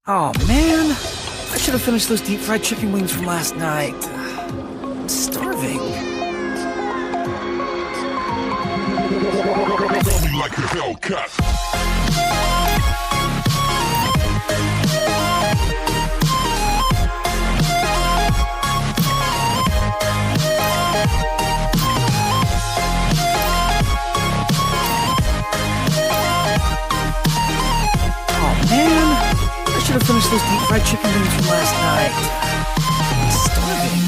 Oh man, I should have finished those deep fried chicken wings from last night. I'm starving. Tell me like a Hellcat. Oh man, I should have finished those deep fried chicken wings from last night. I'm starving.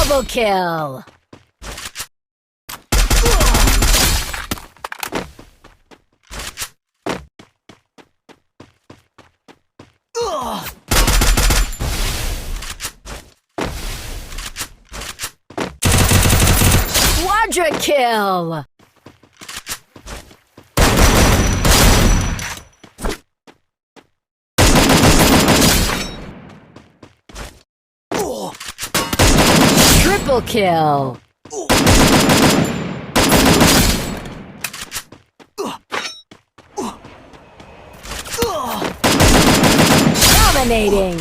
Double kill! Quadra kill! Triple kill! Dominating!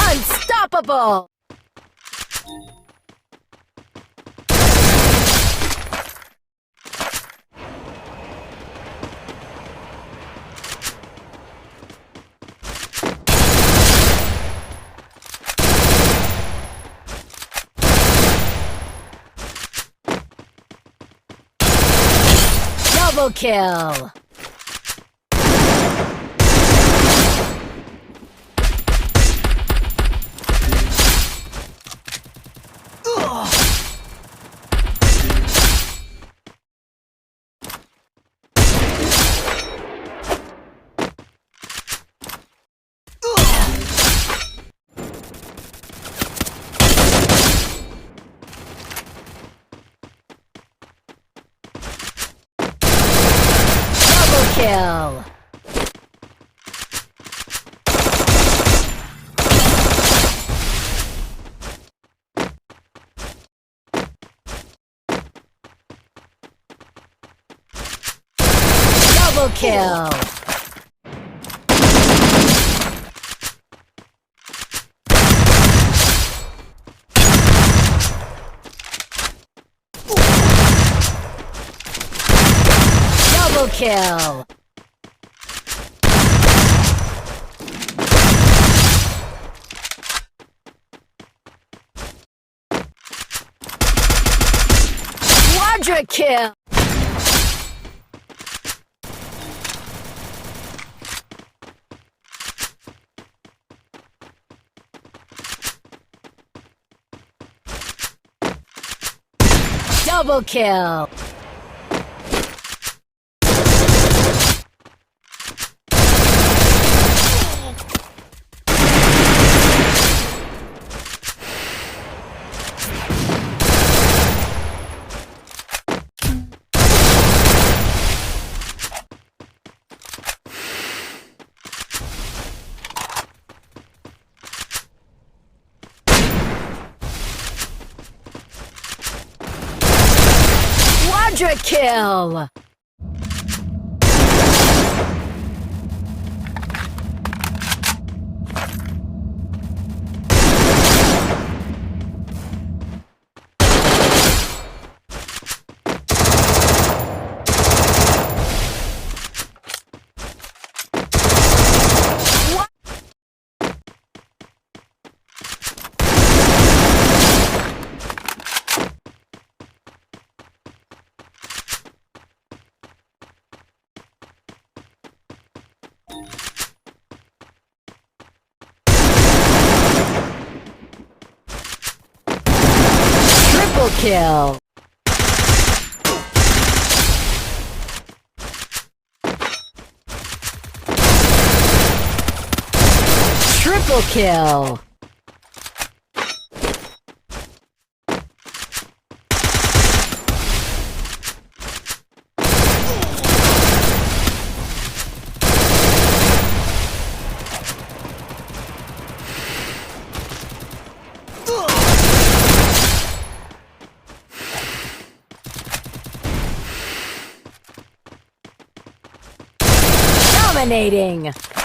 Unstoppable! Double kill! Kill! Double kill! Double kill! Quadra kill! Double kill! Quadra kill! Triple kill! Triple kill! Dominating!